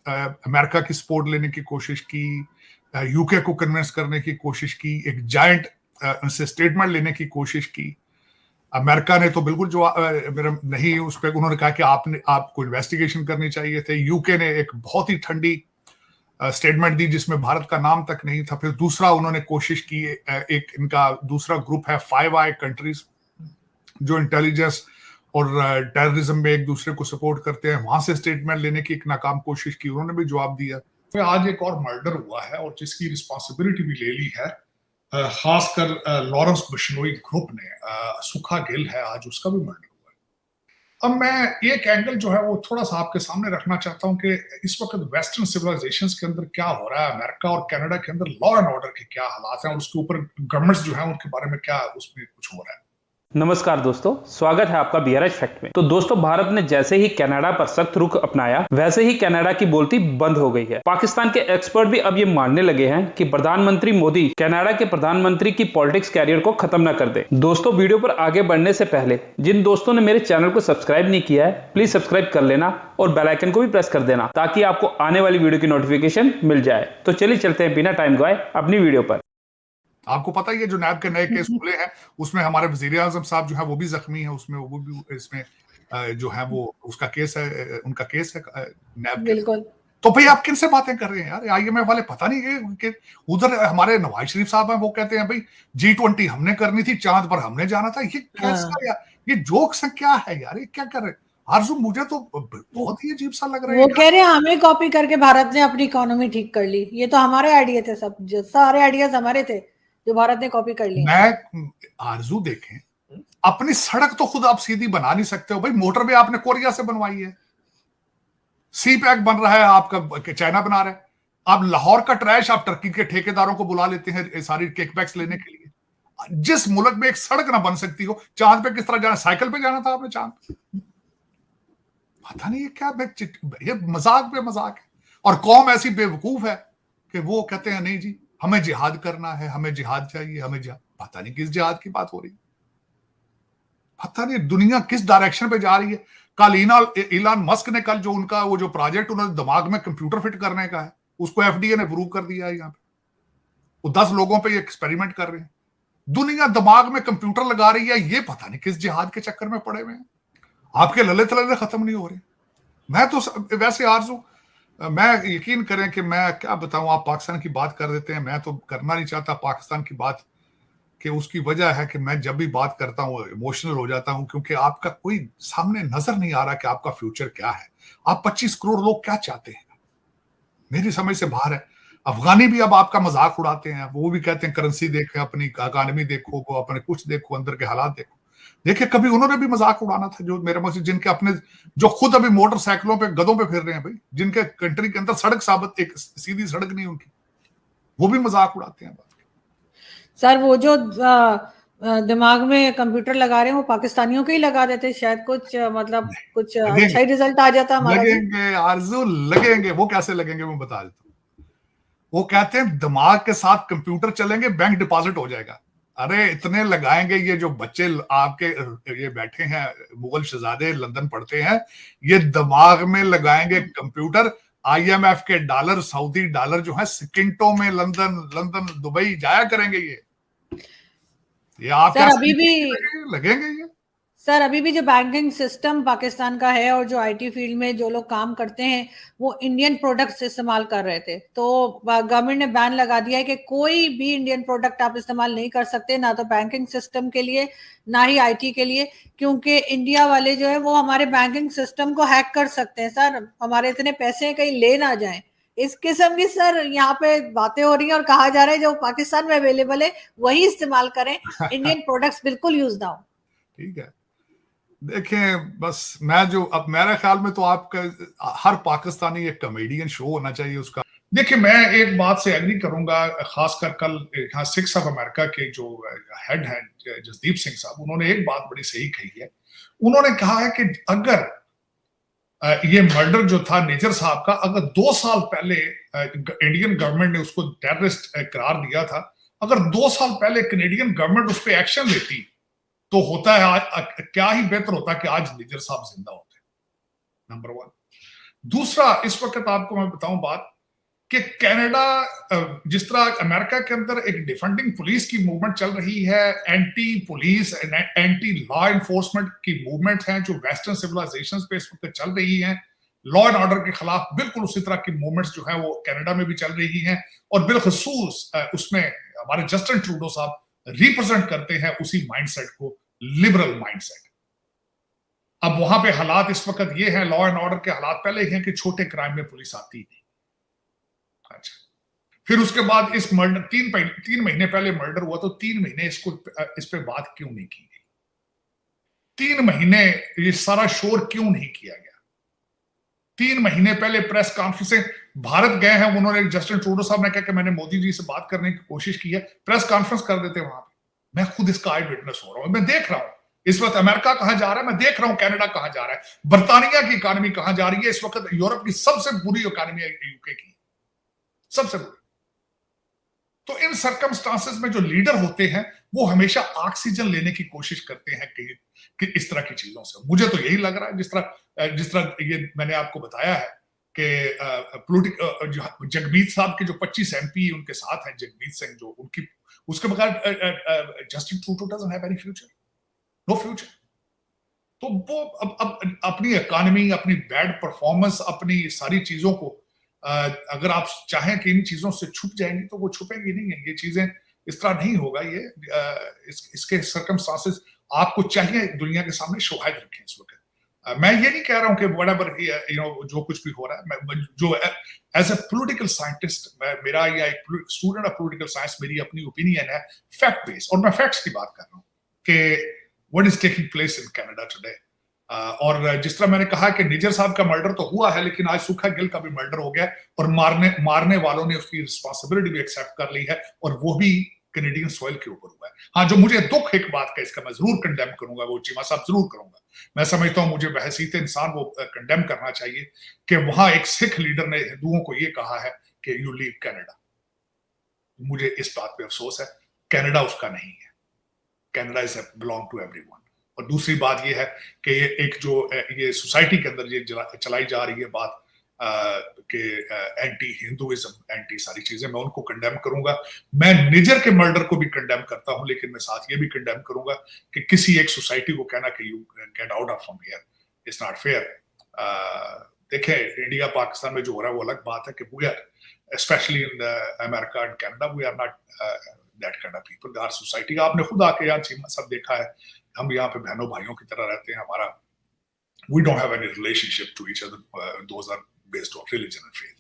America की support लेने की कोशिश की, यूके को कन्विंस करने की कोशिश की, एक जायंट उनसे स्टेटमेंट लेने की कोशिश की। अमेरिका ने तो बिल्कुल जो मेरा नहीं, उस पर उन्होंने कहा कि आपको इन्वेस्टिगेशन करनी चाहिए थे। यूके ने एक बहुत ही ठंडी स्टेटमेंट दी जिसमें भारत का नाम तक नहीं था। फिर दूसरा उन्होंने कोशिश की, एक इनका दूसरा ग्रुप है 5 आई कंट्रीज जो इंटेलिजेंस और टेररिज्म में एक दूसरे को सपोर्ट करते हैं, वहां से स्टेटमेंट लेने की एक नाकाम कोशिश की, उन्होंने भी जवाब दिया। तो आज एक और मर्डर हुआ है और जिसकी रिस्पॉन्सिबिलिटी भी ले ली है, खासकर लॉरेंस बिश्नोई ग्रुप ने। सुखा गिल है, आज उसका भी मर्डर हुआ है। अब मैं एक एंगल जो है वो थोड़ा सा आपके सामने रखना चाहता हूं कि इस वक्त वेस्टर्न सिविलाइजेशंस के अंदर क्या हो रहा है, अमेरिका और कनाडा के अंदर लॉ एंड ऑर्डर के क्या हालात हैं और उसके ऊपर गवर्नमेंट्स जो है उनके बारे में क्या उसमें कुछ हो रहा है। नमस्कार दोस्तों, स्वागत है आपका बीआरएच फैक्ट में। तो दोस्तों, भारत ने जैसे ही कनाडा पर सख्त रुख अपनाया, वैसे ही कनाडा की बोलती बंद हो गई है। पाकिस्तान के एक्सपर्ट भी अब ये मानने लगे हैं कि प्रधानमंत्री मोदी कनाडा के प्रधानमंत्री की पॉलिटिक्स कैरियर को खत्म न कर दे। दोस्तों, वीडियो पर आगे बढ़ने से पहले जिन दोस्तों ने मेरे चैनल को सब्सक्राइब नहीं किया है, प्लीज सब्सक्राइब कर लेना और बेल आइकन को भी प्रेस कर देना ताकि आपको आने वाली वीडियो की नोटिफिकेशन मिल जाए। तो चलिए चलते हैं बिना टाइम गवाए अपनी वीडियो पर। आपको पता ही है जो नैब के नए केस खुले हैं उसमें हमारे वजीर आजम साहब जो है वो भी जख्मी है, उसमें वो भी इसमें जो है वो उसका केस है, उनका केस है नैब के। बिल्कुल। तो भाई आप किन से बातें कर रहे हैं यार? आईएमएफ वाले पता नहीं कि उधर हमारे नवाज शरीफ साहब हैं, वो कहते हैं भाई G20 हमने करनी थी, चांद पर हमने जाना था। ये कैसा यार, ये जोक्स क्या है यार, ये क्या कर रहे हैं? आरजू, मुझे तो बहुत ही अजीब सा लग रहा है। वो कह रहे हैं हमें कॉपी करके भारत ने अपनी इकोनॉमी ठीक कर ली। ये तो हमारे आइडिया थे, सब सारे आइडियाज हमारे थे जो भारत ने कॉपी कर लिए। मैं आरजू देखें, अपनी सड़क तो खुद आप सीधी बना नहीं सकते हो भाई। मोटरवे आपने कोरिया से बनवाई है, सी पैक बन रहा है आपका चाइना बना रहा है। आप लाहौर का ट्रैश आप टर्की के ठेकेदारों को बुला लेते हैं सारी किकबैक्स लेने के लिए। जिस मुल्क में एक सड़क ना बन सकती हो, चांद पे किस तरह जाना? साइकिल पे जाना था आपने चांद पे? पता नहीं ये क्या, ये मजाक पे मजाक है। और कौम ऐसी बेवकूफ है कि वो कहते हैं नहीं जी हमें जिहाद करना है, हमें जिहाद चाहिए, हमें जिहाद। पता नहीं किस जिहाद की बात हो रही है, पता नहीं दुनिया किस डायरेक्शन पे जा रही है। कल इलान मस्क ने कल जो उनका वो जो प्रोजेक्ट उन्होंने दिमाग में कंप्यूटर फिट करने का है, उसको एफडीए ने अप्रूव कर दिया है। यहाँ पे वो 10 लोगों पे एक्सपेरिमेंट कर रहे हैं। दुनिया दिमाग में कंप्यूटर लगा रही है, ये पता नहीं किस जिहाद के चक्कर में पड़े हुए हैं। आपके लले तले खत्म नहीं हो रहे। मैं तो वैसे आरजू, मैं यकीन करें कि मैं क्या बताऊं, आप पाकिस्तान की बात कर देते हैं, मैं तो करना नहीं चाहता पाकिस्तान की बात, कि उसकी वजह है कि मैं जब भी बात करता हूं इमोशनल हो जाता हूं, क्योंकि आपका कोई सामने नजर नहीं आ रहा कि आपका फ्यूचर क्या है। आप 25 करोड़ लोग क्या चाहते हैं, मेरी समझ से बाहर है। अफगानी भी अब आपका मजाक उड़ाते हैं, वो भी कहते हैं करेंसी देखें, अपनी इकानमी देखो, वो अपने कुछ देखो, अंदर के हालात देखो। देखिए कभी उन्होंने भी मजाक उड़ाना था, जो मेरे मुझे जिनके अपने जो खुद अभी मोटरसाइकिलों पे गधों पे फिर रहे हैं भाई, जिनके कंट्री के अंदर सड़क साबित एक सीधी सड़क नहीं उनकी, वो भी मजाक उड़ाते हैं। सर वो जो दिमाग में कंप्यूटर लगा रहे हैं वो पाकिस्तानियों के ही लगा देते, शायद कुछ मतलब कुछ अच्छा ही रिजल्ट आ जाता हमारा। लगेंगे आरजू, लगेंगे। वो कैसे लगेंगे मैं बता देता हूँ। वो कहते हैं दिमाग के साथ कंप्यूटर चलेंगे, बैंक डिपॉजिट हो जाएगा। अरे इतने लगाएंगे, ये जो बच्चे आपके ये बैठे हैं मुगल शहजादे लंदन पढ़ते हैं, ये दिमाग में लगाएंगे कंप्यूटर। आईएमएफ के डॉलर, सऊदी डॉलर जो है सेकंडों में लंदन दुबई जाया करेंगे। ये आप सर अभी भी लगेंगे ये। सर अभी भी जो बैंकिंग सिस्टम पाकिस्तान का है और जो आईटी फील्ड में जो लोग काम करते हैं वो इंडियन प्रोडक्ट्स इस्तेमाल कर रहे थे, तो गवर्नमेंट ने बैन लगा दिया है कि कोई भी इंडियन प्रोडक्ट आप इस्तेमाल नहीं कर सकते, ना तो बैंकिंग सिस्टम के लिए ना ही आईटी के लिए, क्योंकि इंडिया वाले जो है वो हमारे बैंकिंग सिस्टम को हैक कर सकते हैं। सर हमारे इतने पैसे कहीं ले ना जाए, इस किस्म की सर यहाँ पे बातें हो रही हैं और कहा जा रहा है जो पाकिस्तान में अवेलेबल है वही इस्तेमाल करें, इंडियन प्रोडक्ट्स बिल्कुल यूज ना हो। ठीक है, देखें बस मैं जो अब मेरे ख्याल में तो आपका हर पाकिस्तानी एक कॉमेडियन शो होना चाहिए उसका। देखिए मैं एक बात से एग्री करूंगा, खासकर कल यहाँ 6 ऑफ अमेरिका के जो हेड हैं जसदीप सिंह साहब, उन्होंने एक बात बड़ी सही कही है। उन्होंने कहा है कि अगर ये मर्डर जो था नेजर साहब का, अगर 2 साल पहले इंडियन गवर्नमेंट ने उसको टेररिस्ट करार दिया था, अगर 2 साल पहले कनेडियन गवर्नमेंट उस पर एक्शन लेती तो होता है क्या ही बेहतर होता कि आज नेजर साहब जिंदा होते। नंबर 1। दूसरा, इस वक्त आपको मैं बताऊं बात कि कनाडा, जिस तरह अमेरिका के अंदर एक डिफेंडिंग पुलिस की मूवमेंट चल रही है, anti police anti law enforcement की मूवमेंट है जो वेस्टर्न सिविलाइजेशंस पे इस वक्त चल रही है, लॉ एंड ऑर्डर के खिलाफ बिल्कुल उसी तरह की मूवमेंट्स जो है वो कनाडा में भी चल रही हैं, और बिलखसूस उसमें हमारे जस्टिन ट्रूडो साहब रिप्रेजेंट करते हैं उसी माइंडसेट को, लिबरल माइंडसेट। अब वहां पे हालात इस वक्त ये हैं, लॉ एंड ऑर्डर के हालात पहले ही हैं कि छोटे क्राइम में पुलिस आती नहीं। अच्छा, फिर उसके बाद इस मर्डर 3 महीने पहले मर्डर हुआ, तो 3 महीने इस पे बात क्यों नहीं की गई? 3 महीने ये सारा शोर क्यों नहीं किया गया? 3 महीने पहले प्रेस कॉन्फ्रेंस भारत गए हैं उन्होंने, जस्टिन ट्रूडो साहब ने कहा कि मैंने मोदी जी से बात करने की कोशिश की है, प्रेस कॉन्फ्रेंस कर देते वहां पे। मैं खुद इसका आई विटनेस हो रहा हूं, मैं देख रहा हूं इस वक्त अमेरिका कहां जा रहा है, मैं देख रहा हूं कनाडा कहां जा रहा है, बर्तानिया की इकोनॉमी कहां जा रही है इस वक्त, यूरोप की सबसे बुरी इकोनॉमी है यूके की, सबसे बुरी। तो इन सर्कमस्टांसेस में जो लीडर होते हैं वो हमेशा ऑक्सीजन लेने की कोशिश करते हैं कि इस तरह की चीजों से। मुझे तो यही लग रहा है, जिस तरह ये मैंने आपको बताया है कि जगमीत साहब के जो 25 MP उनके साथ हैं, जगमीत सिंह जो उनकी, उसके बगैर Justin Trudeau doesn't have any future, no future. तो वो अब अपनी इकोनॉमी, अपनी बैड परफॉर्मेंस, अपनी सारी चीजों को अगर आप चाहें कि इन चीजों से छुप जाएंगी तो वो छुपेंगी नहीं है। ये चीजें इस तरह नहीं होगा। ये इसके सर्कमस्टांसेस आपको चाहिए दुनिया के सामने शोहायद रखें इस वक्त। मैं ये नहीं कह रहा हूं कि व्हाटएवर जो कुछ भी हो रहा है, मैं जो एज ए पॉलिटिकल साइंटिस्ट, मेरा या एक स्टूडेंट ऑफ पॉलिटिकल साइंस, मेरी अपनी ओपिनियन है फैक्ट बेस्ड, और मैं फैक्ट्स की बात कर रहा हूं कि what is taking place in Canada today. और जिस तरह मैंने कहा कि निजर साहब का मर्डर तो हुआ है, लेकिन आज सुखा गिल का भी मर्डर हो गया, और मारने वालों ने उसकी रिस्पॉन्सिबिलिटी भी एक्सेप्ट कर ली है, और वो भी कैनेडियन सॉइल के ऊपर हुआ है। हाँ, जो मुझे दुख एक बात का, इसका मैं जरूर कंडेम करूंगा, वो चीमा साहब जरूर करूंगा। मैं समझता हूं मुझे बहसीत इंसान वो कंडेम करना चाहिए कि वहां एक सिख लीडर ने हिंदुओं को ये कहा है कि यू लीव कनाडा। मुझे इस बात पे अफसोस है, कनाडा उसका नहीं है, Canada is belong to everyone. और दूसरी बात यह है कि ये एक जो ये सोसाइटी के अंदर ये चलाई जा रही है बात कि एंटी हिंदुइज्म, एंटी सारी चीजें, मैं उनको कंडेम करूंगा। मैं निजर के मर्डर को भी कंडेम करता हूं, लेकिन मैं साथ ये भी कंडेम करूंगा कि किसी एक सोसाइटी को कहना कि you get out of from here, it's not fair. देखें, इंडिया पाकिस्तान में जो हो रहा है वो अलग बात है कि we are specially in America and Canada, we are not that kind of people. Our society, आपने खुद आके यहाँ सब देखा है, हम यहाँ पे बहनों भाइयों की तरह रहते हैं, हमारा we don't have any relationship to each other, those are based on religion and faith।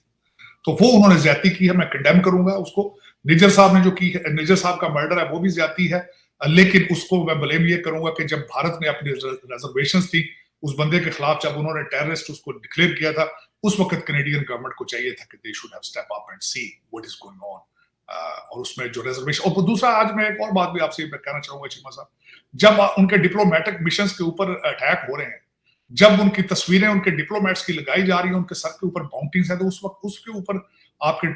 तो वो उन्होंने ज्यादती की है, मैं कंडेम करूंगा उसको। निजर साहब ने जो की है, निजर साहब का मर्डर है वो भी ज्यादती है, लेकिन उसको मैं ब्लेम ये करूंगा कि जब भारत ने अपनी रिजर्वेशंस थी उस बंदे के खिलाफ, जब उन्होंने टेररिस्ट उसको डिक्लेयर किया था, उस वक्त कैनेडियन गवर्नमेंट को चाहिए था कि they should have step up and see what is going on. और उसमें जो रिजर्वेशन, और दूसरा आज मैं एक और बात भी आपसे कहना चाहूंगा चीमा साहब, जब उनके डिप्लोमेटिक मिशन के ऊपर अटैक हो रहे हैं, जब उनकी तस्वीरें उनके डिप्लोमेट्स की लगाई जा रही है, उनके सर के ऊपर बाउंटीज है, तो उस वक्त उसके ऊपर आपके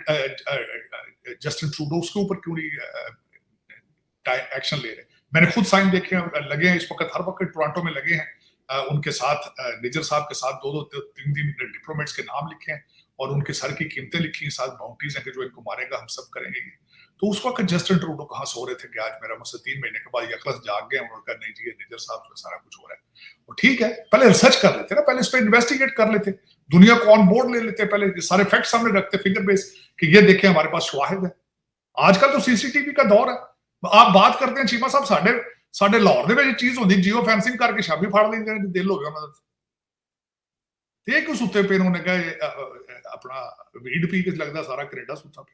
जस्टिन ट्रूडो उसके ऊपर क्यों नहीं एक्शन ले रहे? मैंने खुद साइन देखे हैं, लगे हैं इस वक्त, हर वक्त टोरंटो में लगे हैं उनके साथ, निजर साहब के साथ 2-3 डिप्लोमेट्स के नाम लिखे हैं और उनके सर की कीमतें लिखी हैं, साथ बाउंटीज हैं कि जो इनको मारेगा हम सब करेंगे। तो उस वक्त जस्टिन ट्रूडो कहाँ सो रहे थे कि आज मेरा मुझसे 3 महीने के बाद यकलस जाग गए, उन्होंने कहा नहीं जी निजर साहब से सारा कुछ हो रहा है। और ठीक है, पहले रिसर्च कर लेते ना, पहले इस पर इन्वेस्टिगेट कर लेते, दुनिया को ऑन बोर्ड ले लेते, पहले सारे फैक्ट सामने रखते फिगर बेस कि ये देखें हमारे पास शवाहिद है। आजकल तो सीसीटीवी का दौर है। आप बात करते हैं चीमा साहब, साढ़े लाहौर में चीज होती, जियो फेंसिंग करके शामी फाड़ लेंगे, दिल हो गया क्यों सुते पे, उन्होंने कहा अपना वीड पी के लगता सारा कनेडा सुता पे।